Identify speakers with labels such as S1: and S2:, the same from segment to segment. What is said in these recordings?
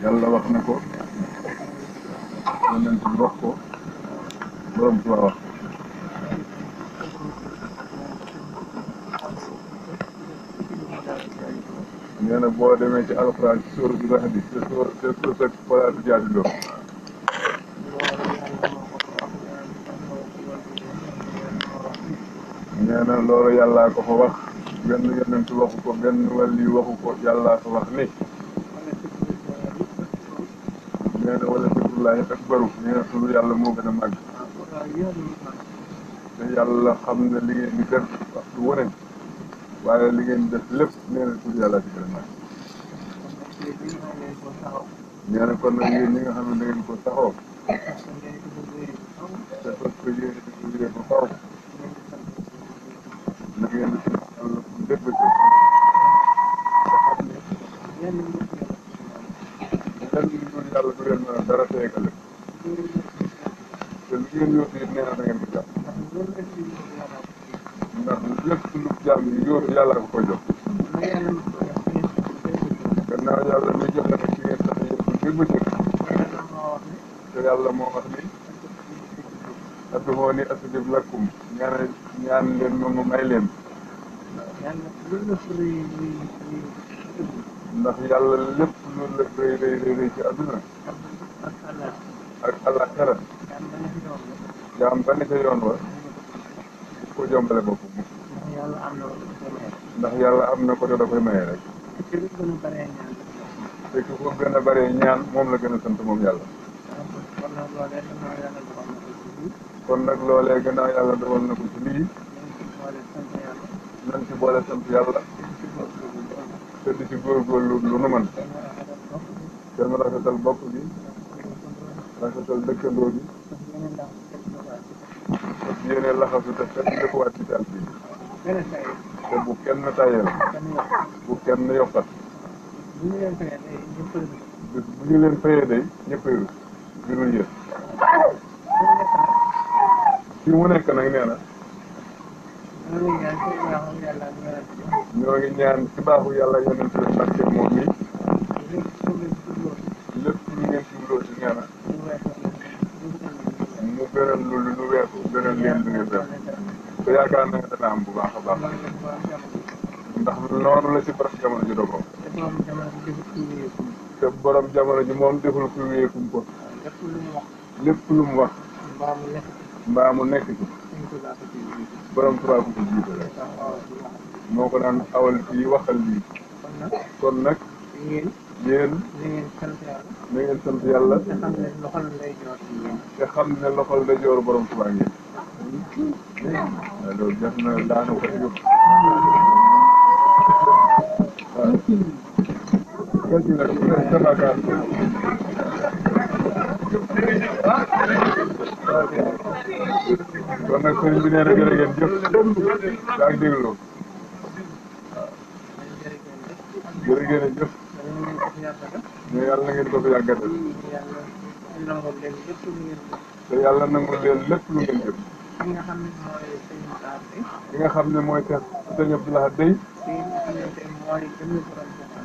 S1: yàlla wax na ko yonent bi wax ko borom Tuubaa wax nee na boo demee ci alxuraan ci sóoratu Rahd te sóoratu Falaa tujaadiloo nee na loolu yàllaa ko fa wax benn yonent waxu ko benn wàlli waxu ko yàllaa ko wax ni nee na wala zikrullaahi akbaru nee na turu yàlla moo gën a màgg te yàlla xam ne li ngeen di def waxtu wu ne waaye li ngeen di def lépp nee na turu yàlla ci gën a màgg nee na kon nag yéen ñi nga xam ne da ngeen ko saxoo te fas ko yéene di ko yéene ko faw na ngeen di sant yàlla fu dégg ko te xam ne lenn yàlla du leen mën a dara teegale te lu ngeen yóotu it nee na da ngeen ko jàpp ndax lépp lu jàmm yi yóotu yàlla ko koy jox gannaaw yàlla mi joxe nag ci ngeen sax yéen bu dégg bëccëg te yàlla moo wax ni ad'uuni astajib lakum ñaan leen ma may leen ndax yàlla lépp loolu la rëy rëy ci àdduna ak àllaaxira jaam ba ne ca yoon wa bu ko jombale bopp ndax yàlla am na ko te da koy maye rek te ku ko gën a bare ñaan moom la gën a sant moom yàlla kon nag loolee gannaaw yàlla dogal na ko ci lii nañ ci boole sant yàlla te di ci góorgóorlu lu nu mën te nu rafetal bopp gi rafetal dëkkandoo gi parce que yéene laxasu te fekk dëkkuwaat ci tànk bi te bu kenn tayel bu kenn yokkat bis bu ñu leen fayee day ñëppay rus bi dul yéen fii mu nekk nag nee na ñoo ngi ñaan ci baaxu yàlla yonent bi Mbàkke moom mi lépp lu ngeen jubloo ci nee na mu gënal lu weesu gënal leen lu ngeen def te yaakaar na nga dana am bu baax a baax ndax noonu la ci borom jamono ji dogoo te borom jamono ji moom deful ku wéekum ko lépp lu mu wax mbaa mu nekk ci borom Tuubaa ko ci jiite rek moo ko daan awal fii waxal lii kon nag yéen na ngeen sant yàlla te xam ne loxol ndeyjoor borom Tuubaa ngeen loolu def na daanu ko yëpp waaw kati nag sabakaar kon nag sëriñ bi nee na jërë ngeen jëf daa ngi déglu jërë ngeen jëf. mais yàlla na ngeen ko fi yàgg a def. te yàlla nangul leen lépp lu ngeen jëf.
S2: ki nga xam ne mooy sëñ Saar bi.
S1: ki nga xam ne mooy sëñ Abdou Lahad Dey.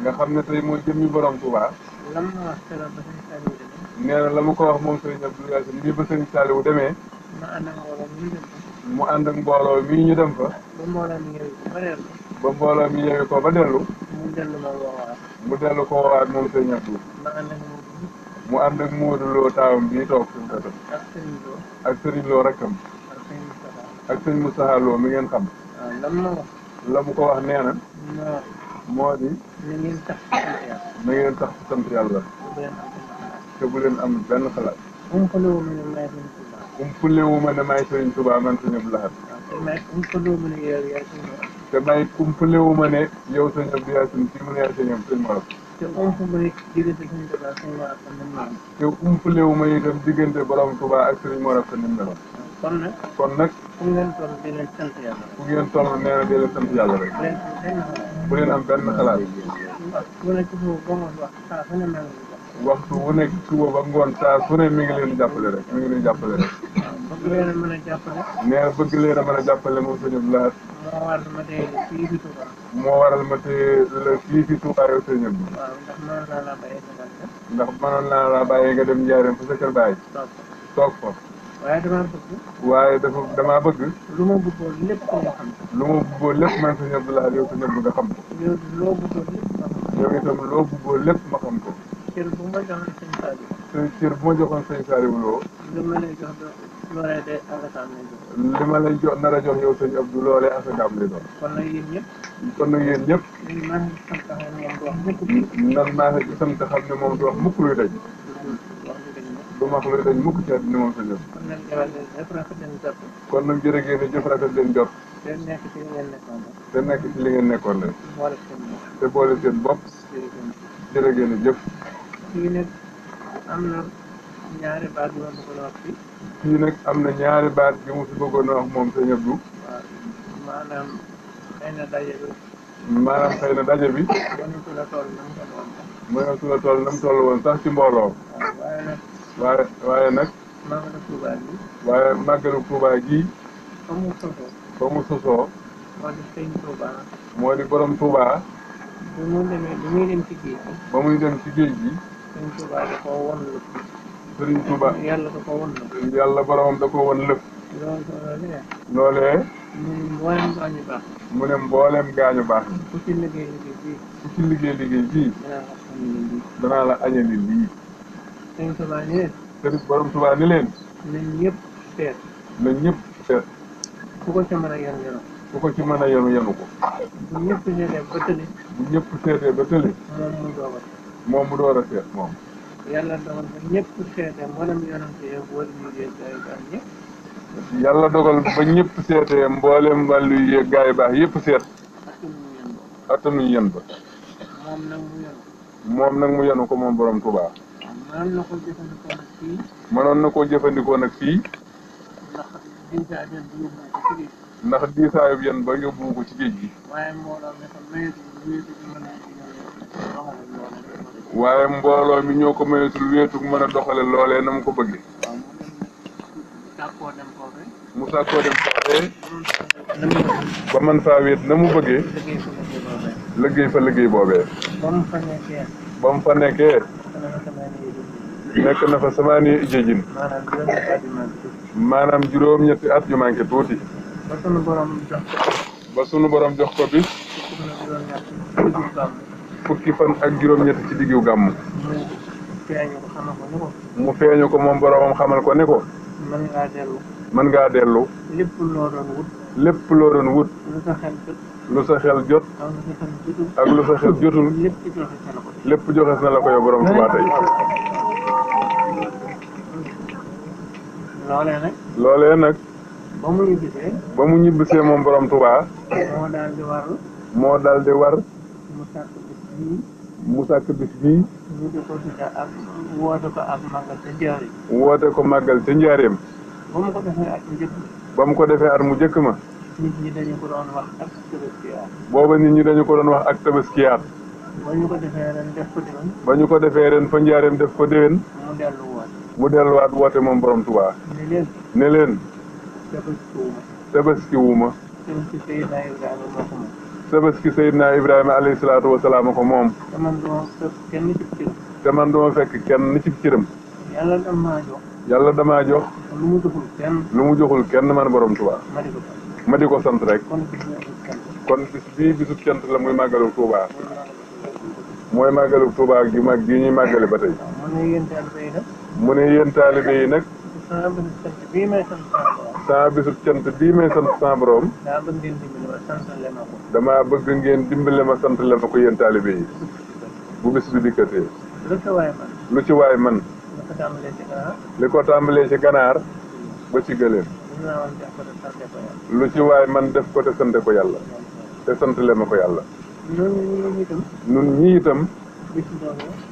S1: nga xam ne tey mooy jëmmi borom Touba.
S2: lam ma wax keroog ba sëñ Saliou demee.
S1: nee na la mu ko wax moom sëñ Abdou Lahad nii ba sëñ Saliou demee.
S2: ma ànd ak mbooloo mii ñu dem fa.
S1: mu ànd ak mbooloo mii ñu dem fa.
S2: ba mbooloo mi ñëwee ko ba dellu.
S1: ba mbooloo mi ñëwee ko ba dellu.
S2: mu dellu ma woowaat.
S1: mu dellu ko woowaat moom sëñ Abdou.
S2: ma ànd ak
S1: Modou Lo taawam bii toog fi mu ko def. ak Serigne Lo rakkam. ak sëñ Moustapha Lo mi ngeen xam.
S2: waaw lan ma wax.
S1: la mu ko wax nee na. moo di.
S2: na ngeen tax ci sant yàlla.
S1: na ngeen tax ci sant yàlla. te bu leen am benn xalaat.
S2: umpalewu ma ne maay sëñ Touba.
S1: umpalewu ma ne maay sëñ Touba man sëñ Abdou Lahad.
S2: umpalewu ma ne yow yaay sëñ Mor.
S1: te may umpalewu ma ne yow sëñ Abdou yaay sëñ kii mu ne yaay sëñ Mor.
S2: te umpu ma it diggante sëñ Touba ak sëñ Mor ak sëñ Mor.
S1: te umpalewu ma itam diggante borom Touba ak sëñ Mor ak sëñ Mor. kon nag.
S2: fu ngeen toll di leen sant yàlla.
S1: fu ngeen toll nee na di leen sant yàlla rek. bu leen am benn xalaat. waxtu wu nekk suba ba ngoon saa su ne mi ngi leen di jàppale rek mi ngi leen di jàppale rek.
S2: bëgg leen a mën a jàppale.
S1: nee na bëgg leen a mën a jàppale moom sëñ Abdou Lahad.
S2: moo waral ma tey fii fi Touba.
S1: moo waral ma tey fii fi Touba yow sëñ Abdou.
S2: waaw ndax mënoon naa laa bàyyi sa kër.
S1: ndax mënoon naa laa bàyyi nga dem Njaareem fa sa kër bàyyi. toog fa.
S2: waaye damaa bëgg.
S1: waaye damaa bëgg.
S2: lu ma bëggoon lépp nga xam.
S1: lu ma bëggoon lépp man sëñ Abdou Lahad yow sëñ Abdou nga xam ko.
S2: yow loo bëggoon lépp ma xam ko.
S1: yow itam loo bëggoon lépp ma xam ko.
S2: cër bu ma joxoon sëñ Saliou.
S1: cër bu ma joxoon sëñ Saliou Lo.
S2: li ma lay jox loolee day asakaam lay doon.
S1: li ma lay jox nar a jox yow sëñ Abdou loolee asakaam lay doon.
S2: kon nag yéen ñëpp.
S1: kon nag yéen ñëpp.
S2: maa ngi sant xam ne moom du wax mukk.
S1: nan maa ngi sant xam ne moom du wax mukk luy daj. du wax luy daj mukk ci àddina moom sëñ Abdou.
S2: kon nag jërë ngeen rafet leen jot.
S1: kon nag jërë ngeen jëf rafet leen jot.
S2: te nekk ci li ngeen nekkoon rek.
S1: te nekk ci li ngeen nekkoon rek.
S2: boole seen bopp.
S1: te boole seen bopp. jërë ngeen jëf.
S2: fii nag am na ñaari baat yu ma bëggoon a wax fii.
S1: fii nag am na ñaari baat yu mu fi bëggoon a wax moom sëñ Abdou.
S2: waaw maanaam xëy na daje bi.
S1: maanaam xëy na daje bi.
S2: mënatu la toll na mu toll woon sax.
S1: mënatu la toll na mu toll woon sax ci mbooloo.
S2: waaw
S1: waaye nag.
S2: màggalu Touba gi.
S1: waaye màggalu Touba gii.
S2: fa mu sosoo.
S1: fa mu sosoo.
S2: moo di sëñ Touba.
S1: moo di borom Touba.
S2: bi muy dem ci géej gi.
S1: ba muy dem ci géej gi.
S2: sëñ Touba da koo won lëf.
S1: sëriñ Touba.
S2: yàlla da koo won lëf.
S1: yàlla boromam da koo won lëf.
S2: loolee.
S1: loolee.
S2: mboolem gaañu baax.
S1: mu ne mboolem gaañu baax.
S2: ku ci liggéey bii.
S1: ku ci liggéey bii. danaa la añali lii.
S2: sëñ Touba ni leen.
S1: sëriñ borom Touba ni leen.
S2: nañ ñëpp seet.
S1: nañ ñëpp seet.
S2: ku ko ci mën a yenu.
S1: ku ko ci mën a yenu ko.
S2: bu ñëpp seetee ba tëli.
S1: bu ñëpp seetee ba tëli. moom mu door a seet moom.
S2: yàlla dogal ba ñëpp seetee mboolem yonante yi wala ñu yéeg gaa yu baax ñëpp.
S1: yàlla dogal ba ñëpp seetee mboolem wàllu yéeg gaa yu baax yëpp seet. attanuñu yen ba. moom nag mu yenu ko moom borom Touba.
S2: mënoon na koo jëfandikoo nag fii.
S1: mënoon na koo jëfandikoo nag fii. ndax diisaayub yen ba yóbbu ko ci géej gi. waaye mbooloo mi ñoo ko mayetul wéetug mën a doxale loolee na mu ko bëggee. mu sàkkoo dem foofee. ba man faa wéet na mu bëggee. liggéey fa liggéey boobee. ba mu fa nekkee. nekk na fa samaani ijjin. maanaam juróom-ñetti at yu manqué tuuti. ba sunu borom jox ko bis. fukki fan ak juróom-ñetti ci diggu gàmmu. mu feeñu ko moom boromam xamal ko ni ko. mën ngaa dellu. lépp loo doon wut. lu sa xel jot. ak lu sa xel jotul. lépp joxes na la ko yow borom Touba tey. loolee nag. ba mu ñibbisee moom borom Touba. moo daal di war. mu sàkk bis bii. woote ko màggal ca njaareem. ba mu ko defee at mu njëkk ma.
S2: nit ñi dañu ko doon wax ak tabaskiyaat.
S1: booba nit ñi dañu ko doon wax ak tabaskiyaat.
S2: ba ñu ko defee ren def ko déwén.
S1: ba ñu ko defee ren fa njaareem def ko déwén.
S2: mu dellu woon.
S1: mu delluwaat woote moom borom Tuubaa.
S2: ne leen.
S1: ne leen.
S2: tabaski wuuma.
S1: tabaski
S2: Seydina Ibrahima moo ko moom.
S1: tabaski Seydina Ibrahima alayhi salaatu wa salaam ko moom.
S2: te man duma fekk kenn ci cëram.
S1: te man duma fekk kenn ci cëram.
S2: yàlla damaa jox.
S1: yàlla damaa jox.
S2: lu mu joxul kenn.
S1: lu mu joxul kenn man borom Tuubaa. ma di ko sant rek. kon bis bii bisub cant la muy màggalu Tuubaa. mooy màggalu Tuubaa gi mag gi ñuy màggale ba tey. mu ne yéen taalibe yi nag. saa bisub cant bii may sant sama borom. damaa bëgg ngeen dimbale ma sant le ma ko yéen taalibe yi. bu bis bi dikkatee. lu ci waay man. li ko tàmbalee ci ganaar ba ci gëléem. lu ci waay man def ko te sante ko yàlla. te sant le ma ko yàlla. nun ñii itam.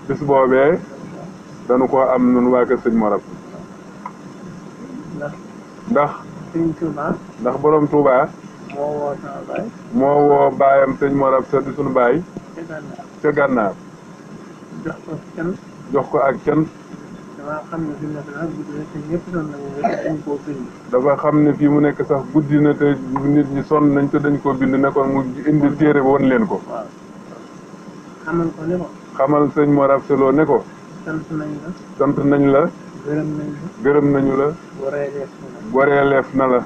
S1: bis boobee. dañu ko am nun waa kër sëñ Morab. ndax. ndax borom Touba. moo woo baayam sëñ Morab sa di sunu baay. ca gànnaar. jox ko ak can. dafa xam ne fii mu nekk sax guddi na te nit ñi sonn nañ te dañ koo bind ne kon mu indi téere ba won leen ko. xamal sëñ Morab Selo ne ko. sant nañ la. gërëm nañu la. goreeleef na la.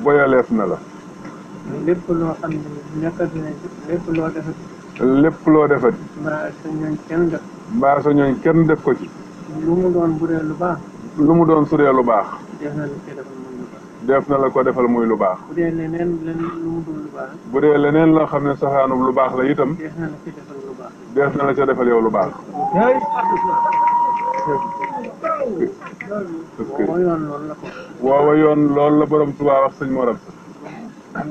S1: boyaleef na la.
S2: lépp loo xam ne nekkati nañ lépp loo defati.
S1: lépp loo defati.
S2: mbaa sa ñooñ kenn def.
S1: mbaa sa ñooñ kenn def ko ci.
S2: lu mu doon bu dee lu baax.
S1: lu mu doon su dee lu baax.
S2: def na la ko defal muy lu baax.
S1: def na la ko defal muy lu baax.
S2: bu dee leneen lu mu dul lu baax.
S1: bu dee leneen loo xam ne saxaanub lu baax la itam.
S2: def na la ci defal lu baax.
S1: def na la ca defal yow lu baax.
S2: woowa yoon loolu la ko.
S1: woowa yoon loolu la borom Tuubaa wax sëñ Morab sa.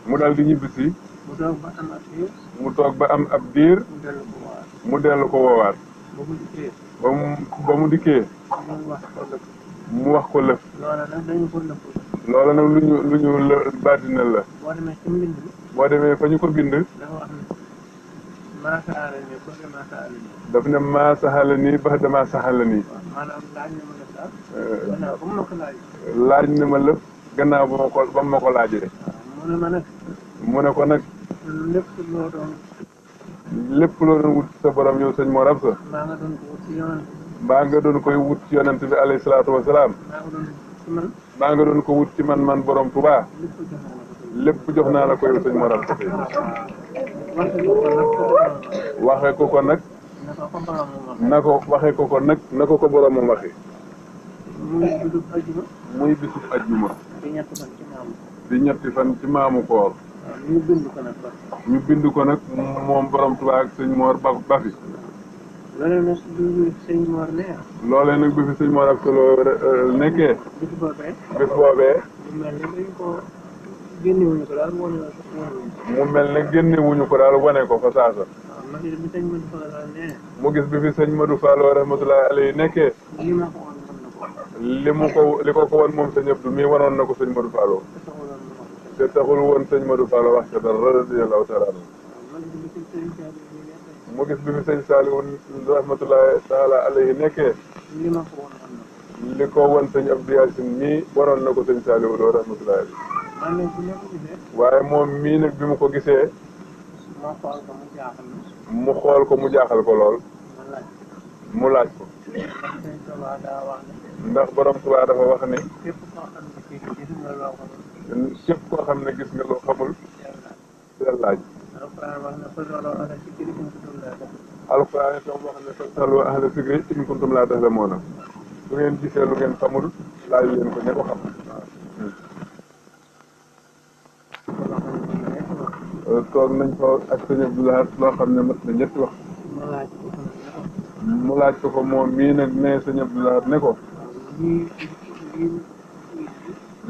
S1: mu daal di ñibbisi.
S2: mu toog ba am ab diir.
S1: mu toog ba am ab diir. mu dellu ko woowaat. ba mu dikkee. mu wax ko lëf.
S2: loola nag dañu ko lëf.
S1: loola nag lu ñu baatinal la.
S2: boo demee ci mbind bi.
S1: boo demee fa ñu ko bind.
S2: dafa wax ne maasaxaala nii ba de maasaxaala nii.
S1: daf ne maasaxaala nii ba de maasaxaala nii.
S2: maanaam laaj na ma lëf daal. gannaaw ba mu ma ko laajee.
S1: laaj na ma lëf gannaaw ba mu ma ko laajee.
S2: mu ne ma nag.
S1: mu ne ko nag. lépp loo doon wut sa borom yow sëñ Morab sa.
S2: mbaa nga doon ko wut ci yonent bi.
S1: mbaa nga doon koy wut ci yonent bi alayhi salaatu wa salaam. mbaa nga doon ko wut ci man borom Tuubaa. lépp jox naa la ko yow sëñ Morab sa. waxee ko ko nag. na ko ko boromam waxee. muy bisub ajjuma. di ñetti fan ci maamu koor. ñu bind ko nag moom borom Tuubaa ak sëñ Mor ba fi.
S2: loolee nag bi sëñ Mor nee.
S1: loolee nag bi fi sëñ Mor ak Selo nekkee.
S2: bis boobee.
S1: mu mel ne génnewuñu ko daal wane ko fa saasa. mu gis bi fi sëñ Madou Fall rahmatullahi alayhi nekkee. li ko won moom sëñ Abdou mii wanoon na ko sëñ Madou Fall. te taxul woon sëñ Madou Fall wax ca dara radiyallahu taala anhu. mu gis bi fi sëñ Saliou rahmatullahi taala alayhi nekkee. li ko woon sëñ Abdou Yacine mii waroon na ko sëñ Saliou doo rahmatullahi alayhi. waaye moom mii nag bi mu ko gisee. mu xool ko mu jaaxal ko lool. mu laaj ko. ndax borom Tuubaa dafa wax ni. képp koo xam ne gis nga loo xamul. del laaj. alxuraan itam wax ne fasalu ahla zikri in kuntum laa ta'lamuun. su ngeen gisee lu ngeen xamul laaj leen ko ña ko xam. toog nañ ko ak sëñ Abdoulaye loo xam ne mat na ñetti wax. mu laaj ko moom mii nag ne sëñ Abdoulaye ne ko.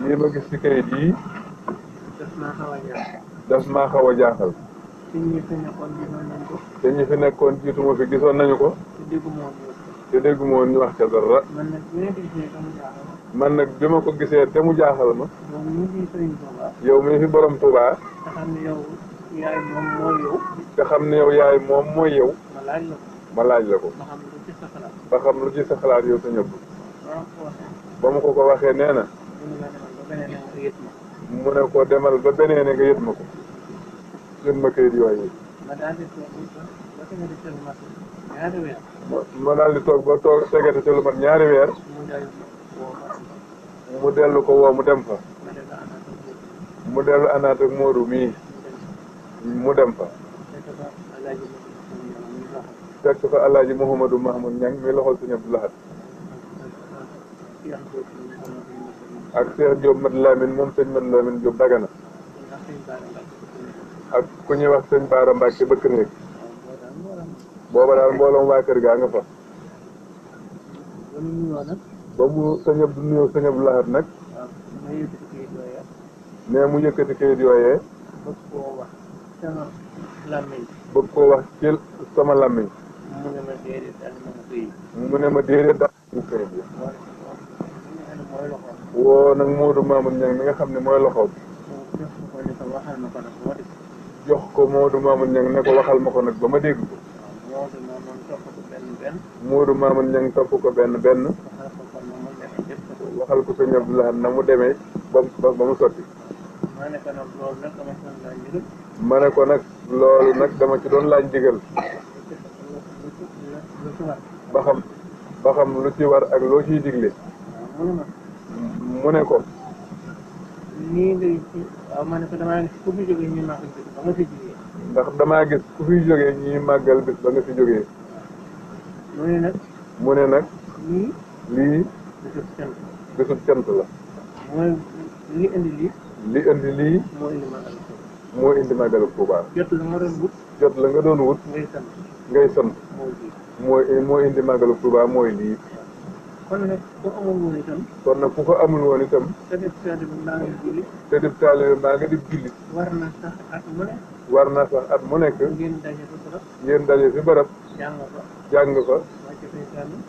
S1: lii ma gis ci kayit yi. daf maa xaw a jaaxal. te ñi fi nekkoon jiituma fi gisoon nañu ko. te dégguma woon ñu wax ca dara. man nag bi ma ko gisee te mu jaaxal ma. yow mii fi borom Tuubaa.
S2: yaay moom mooy yow.
S1: te xam ne yow yaay moom mooy yow.
S2: ma laaj la ko.
S1: ma laaj la ko.
S2: ma xam lu ci sa xalaat.
S1: ba xam lu ci sa xalaat yow sa ñëpp. ba mu ko waxee nee na. mu ne ko demal ba beneen nga yët ma ko. yët ma kayit yooyu.
S2: ma daal di toog ba tegati ca lu mat ñaari weer.
S1: ma daal di toog ba tegati ca lu mat ñaari weer. mu dellu ko woo mu dem fa. mu dellu àndaat ak Modou mii. mu dem fa. fekk fa Alaaji Mouhamadou Mahmoud Niang mi loxol Sëñ Abdou Lahad. ak Cheikh Diop Mat Lamine moom sëñ Mat Lamine Diop Dagana. ak ku ñuy wax sëñ Baara Mbacke bëkk néeg. booba daal mbooloom waa kër gaa nga fa. ba mu sëñ Abdou nuyoo Sëñ Abdou Lahad nag. ne mu yëkkati kayit yooyee. bëgg koo wax ci sama làmmiñ. mu ne ma déedéet daal mu kayit yi. woo nag Modou Mamoun Niang mi nga xam ne mooy loxoom. jox ko Modou Mamoun Niang ne ko waxal ma ko nag ba ma dégg ko. Modou Mamoun Niang topp ko benn benn. waxal ko Sëñ Abdou Lahad na mu demee ba mu sotti. ma ne ko nag loolu nag dama ci doon laaj ndigal. ba xam lu ci war ak loo ciy digle. mu ne ko.
S2: waaw ma ne ko damaa gis ku fi jógee ñuy màggal bis ba nga fi jógee.
S1: ndax damaa gis ku fi jógee ñuy màggal bis ba nga fi jógee. mu ne nag. lii. bisub cant la.
S2: li indi lii.
S1: moo indi màggalu Tuubaa.
S2: jot la nga doon wut.
S1: jot la nga doon wut. ngay sant. moo indi màggalu Tuubaa mooy lii.
S2: kon nag ku amul woon itam.
S1: kon nag ku ko amul woon itam.
S2: te def taalibe maa ngi julli.
S1: te def taalibe maa ngi di julli.
S2: war na sax at mu nekk.
S1: war na sax at mu nekk.
S2: ngeen daje fi barab.
S1: jàng fa.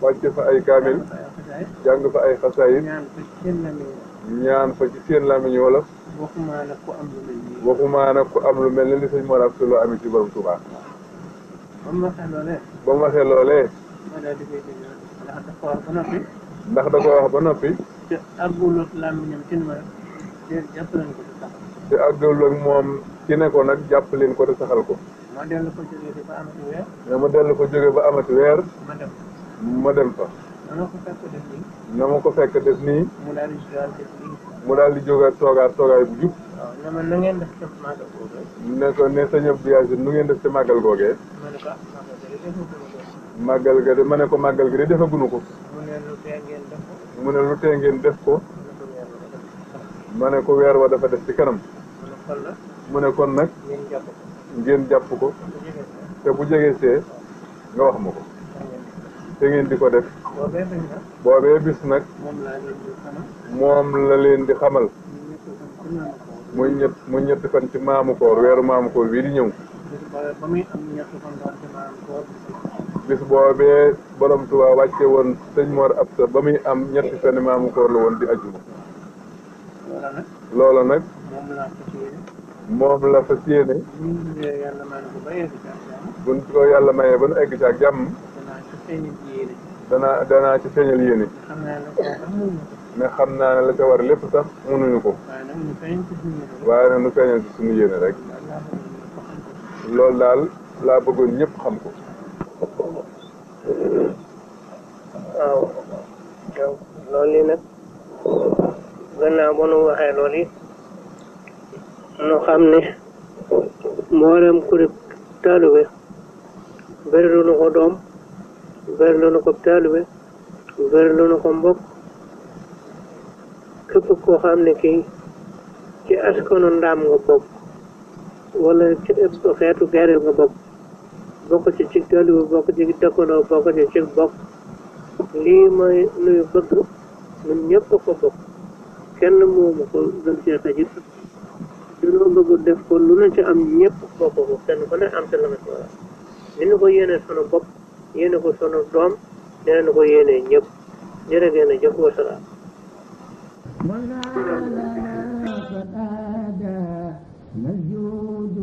S1: wàcce fa ay kaamil. jàng fa ay xasaayid. ñaan fa ci seen làmmiñ wolof.
S2: waxumaa nag ku am lu mel nii.
S1: waxumaa nag ku am lu mel ni li sëñ Mor Absa Lo amit ci borom Tuubaa.
S2: ba mu waxee loolee.
S1: ba mu waxee loolee.
S2: ma daal di koy déglu ndax da ko wax ba noppi.
S1: ndax da ko wax ba noppi.
S2: te àggul ak làmmiñam ci ma jàpp leen ko te saxal.
S1: te àggul ak moom ci ne ko nag jàpp leen ko te saxal ko.
S2: ma dellu ko jógee ba amati weer.
S1: ma dellu ko jógee ba amati weer. ma dem fa.
S2: na ma ko fekk def nii.
S1: na ma ko fekk def nii.
S2: mu daal di jógaat def nii.
S1: mu daal di jógaat toogaay bu jub.
S2: waaw ne ma na ngeen def ci màggal googee.
S1: ne ko ne sëñ Abdou Yazin nu ngeen def ci màggal googee.
S2: ma ne ko
S1: màggal ga de ma ne ko màggal gi de defaguñu ko.
S2: mu ne lu tee ngeen def ko.
S1: mu ne lu tee ngeen def ko. ma ne ko weer wa dafa def ci kanam. mu ne kon nag. ngeen jàpp ko. te bu jege see nga wax ma ko. te ngeen di ko def. boobee bis nag. moom la leen di xamal. muy ñetti fan ci maamu koor weeru maamu koor bii di ñëw. bis boobee borom Tuubaa wàcce woon sëñ Mor Absa ba muy am ñetti fan maamu koor la woon di ajjuma. loola nag. moom la fas yéene. buñ ko yàlla mayee ba nu egg ci ak jàmm. danaa ci feeñal yéene. ne xam naa ne la ca war lépp sax mënuñu ko. waaye nag nu feeñal ci suñu yéene rek. loolu daal laa bëggoon ñëpp xam ko.
S2: waaw loolu yi nag gannaaw ba nu waxee loolu yi nu xam ne mboolem kuréel taalibe berilu na ko doom berilu na ko taalibe berilu na ko mbokk képp koo xam ne kii ci askanu ndaam nga bokk wala ci xeetu gereel nga bokk ci taalibe bokk ci dëkkandoo bokk ci bokk lii mooy nuy bëgg ñun ñëpp ko bokk kenn moomu ko gën cee xajit dañoo bëgg def ko lu na ci am ñëpp bokk ko kenn ku ne am te la nga ci war a ni ñu ko yéene sunu bopp yéene ko sunu doom dinañu ko yéene ñëpp jërë ngeen a jëf wasalaam
S3: مولانا قد آدى مجود